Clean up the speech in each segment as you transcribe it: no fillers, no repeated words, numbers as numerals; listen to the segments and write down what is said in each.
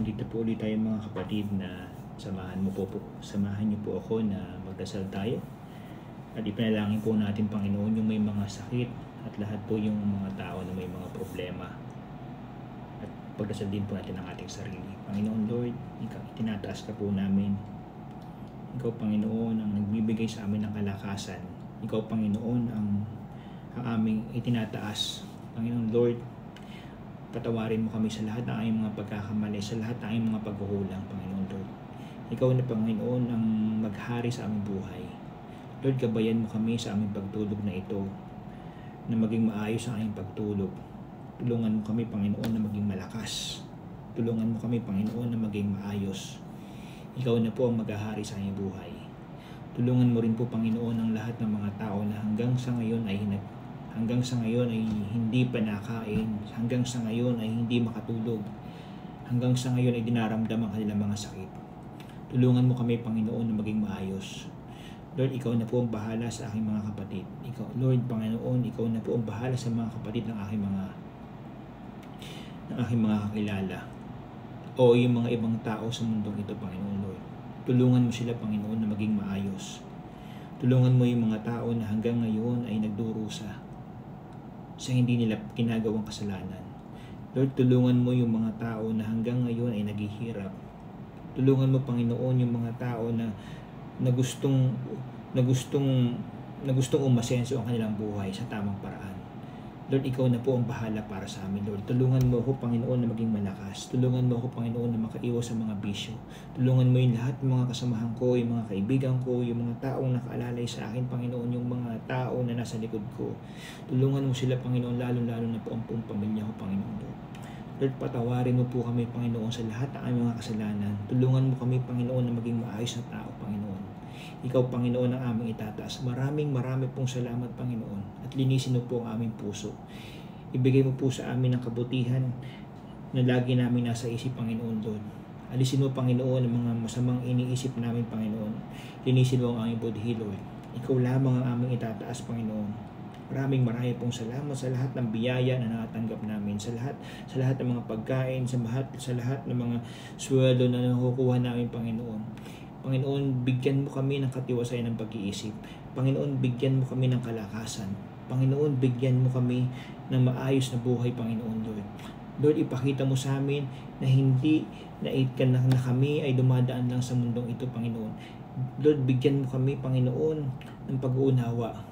nandito po ulit tayo mga kapatid na samahan niyo po ako na magdasal tayo. At ipanalangin po natin, Panginoon, yung may mga sakit at lahat po yung mga tao na may mga problema. At pagdasal din po natin ang ating sarili. Panginoon Lord, itinataas ka po namin. Ikaw, Panginoon, ang nagbibigay sa amin ng kalakasan. Ikaw, Panginoon, ang aming itinataas. Panginoon Lord, patawarin mo kami sa lahat ng aming mga pagkakamali, sa lahat ng aming mga pagkukulang, Panginoon Lord. Ikaw na, Panginoon, ang maghari sa aming buhay. Lord, gabayan mo kami sa aming pagtulog na ito, na maging maayos ang aming pagtulog. Tulungan mo kami, Panginoon, na maging malakas. Tulungan mo kami, Panginoon, na maging maayos. Ikaw na po ang maghahari sa aming buhay. Tulungan mo rin po, Panginoon, ang lahat ng mga tao na hanggang sa ngayon ay hindi pa nakain, hanggang sa ngayon ay hindi makatulog, hanggang sa ngayon ay dinaramdam ang kanilang mga sakit. Tulungan mo kami, Panginoon, na maging maayos. Lord, ikaw na po ang bahala sa aking mga kapatid. Lord, Panginoon, ikaw na po ang bahala sa mga kapatid ng aking mga kakilala o yung mga ibang tao sa mundong ito, Panginoon Lord. Tulungan mo sila, Panginoon, na maging maayos. Tulungan mo yung mga tao na hanggang ngayon ay nagdurusa sa hindi nila ginagawang kasalanan. Lord, tulungan mo yung mga tao na hanggang ngayon ay naghihirap. Tulungan mo, Panginoon, yung mga tao na gustong umasenso ang kanilang buhay sa tamang paraan. Lord, ikaw na po ang bahala para sa amin, Lord. Tulungan mo ako, Panginoon, na maging malakas. Tulungan mo ako, Panginoon, na makaiwas sa mga bisyo. Tulungan mo yung lahat ng mga kasamahan ko, yung mga kaibigan ko, yung mga taong nakaalalay sa akin, Panginoon, yung mga tao na nasa likod ko. Tulungan mo sila, Panginoon, lalo-lalo na po ang buong pamilya ko, Panginoon, Lord. Lord, patawarin mo po kami, Panginoon, sa lahat ng aming mga kasalanan. Tulungan mo kami, Panginoon, na maging maayos na tao, Panginoon. Ikaw, Panginoon, ang aming itataas. Marami pong salamat, Panginoon. At linisin mo po ang aming puso. Ibigay mo po sa amin ang kabutihan na lagi namin nasa isip, Panginoon, Lord. Alisin mo, Panginoon, ang mga masamang iniisip namin, Panginoon. Linisin mo ang aming budhi, Lord. Ikaw lamang ang aming itataas, Panginoon. Marami pong salamat sa lahat ng biyaya na nakatanggap namin, sa lahat ng mga pagkain, sa lahat ng mga sweldo na nakukuha namin, Panginoon. Panginoon, bigyan mo kami ng katiwasayan ng pag-iisip. Panginoon, bigyan mo kami ng kalakasan. Panginoon, bigyan mo kami ng maayos na buhay, Panginoon, Lord. Lord, ipakita mo sa amin na hindi na kami ay dumadaan lang sa mundong ito, Panginoon. Lord, bigyan mo kami, Panginoon, ng pag-uunawa.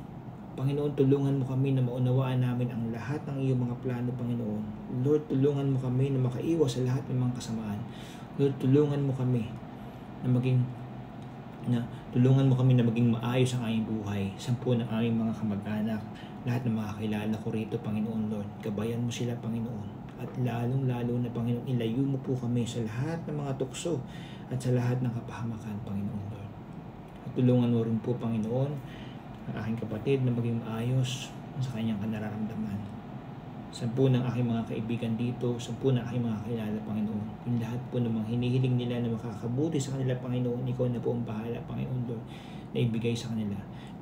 Panginoon, tulungan mo kami na maunawaan namin ang lahat ng iyong mga plano, Panginoon. Lord, tulungan mo kami na makaiwas sa lahat ng mga kasamaan. Lord, tulungan mo kami na maging maayos ang aming buhay. Sampu ng aming mga kamag-anak, lahat ng mga kakilala ko rito, Panginoon Lord. Gabayan mo sila, Panginoon. At lalong-lalo na, Panginoon, ilayo mo po kami sa lahat ng mga tukso at sa lahat ng kapahamakan, Panginoon Lord. At tulungan mo rin po, Panginoon, ang aking kapatid na maging maayos sa kanyang nararamdaman. Sampu ng aking mga kaibigan dito, sampu ng aking mga kakilala, Panginoon. Yung lahat po ng mga hinihiling nila na makakabuti sa kanila, Panginoon, ikaw na po ang bahala, Panginoon Lord, na ibigay sa kanila.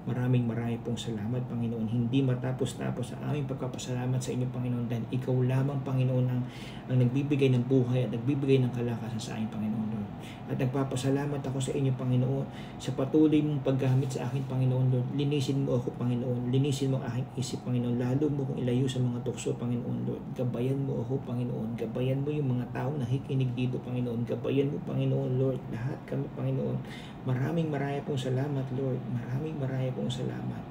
Marami pong salamat, Panginoon. Hindi matapos-tapos ang aming pagpapasalamat sa inyo, Panginoon, dahil ikaw lamang, Panginoon, ang nagbibigay ng buhay at nagbibigay ng kalakasan sa akin, Panginoon Lord. At nagpapasalamat ako sa inyo, Panginoon, sa patuloy mong paggamit sa akin, Panginoon Lord. Linisin mo ako, Panginoon. Linisin mo ang aking isip, Panginoon. Lalo mo kong ilayo sa mga tukso, Panginoon Lord. Gabayan mo ako, Panginoon. Gabayan mo yung mga taong nakikinig dito, Panginoon. Gabayan mo, Panginoon Lord. Lahat kami, Panginoon. Marami pong salamat, Lord. Marami pong salamat.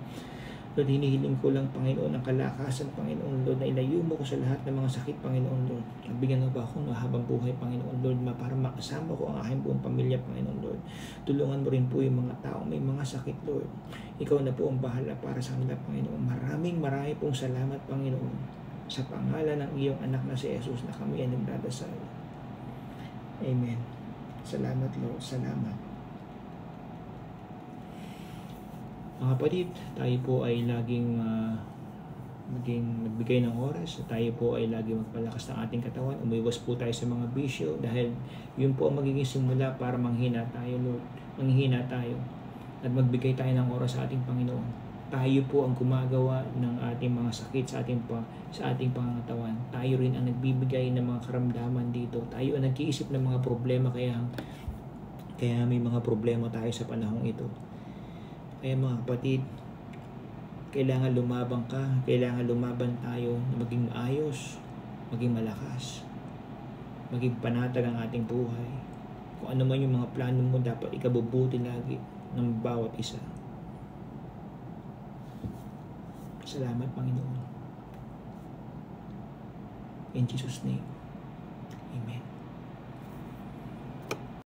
Lord, hinihiling ko lang, Panginoon, ang kalakasan, Panginoon, Lord, na ilayo mo ko sa lahat ng mga sakit, Panginoon, Lord. Bigyan mo ba ako ng habang buhay, Panginoon, Lord, para makasama ko ang aking buong pamilya, Panginoon, Lord. Tulungan mo rin po yung mga tao may mga sakit, Lord. Ikaw na po ang bahala para sa kanila, Panginoon. Marami pong salamat, Panginoon, sa pangalan ng iyong anak na si Jesus na kami ay nagdadasal. Amen. Salamat, Lord. Salamat. Mga kapatid, tayo po ay laging magbigay ng oras. Tayo po ay laging magpalakas ng ating katawan. Umiwas po tayo sa mga bisyo dahil yun po ang magiging simula para manghina tayo, Lord. Manghina tayo at magbigay tayo ng oras sa ating Panginoon. Tayo po ang gumagawa ng ating mga sakit sa ating pangangatawan. Tayo rin ang nagbibigay ng mga karamdaman dito. Tayo ang nag-iisip ng mga problema, kaya may mga problema tayo sa panahong ito. Kaya mga kapatid, kailangan lumaban ka, kailangan lumaban tayo na maging maayos, maging malakas, maging panatag ang ating buhay. Kung ano man yung mga plano mo, dapat ikabubuti lagi ng bawat isa. Salamat, Panginoon. In Jesus' name, Amen.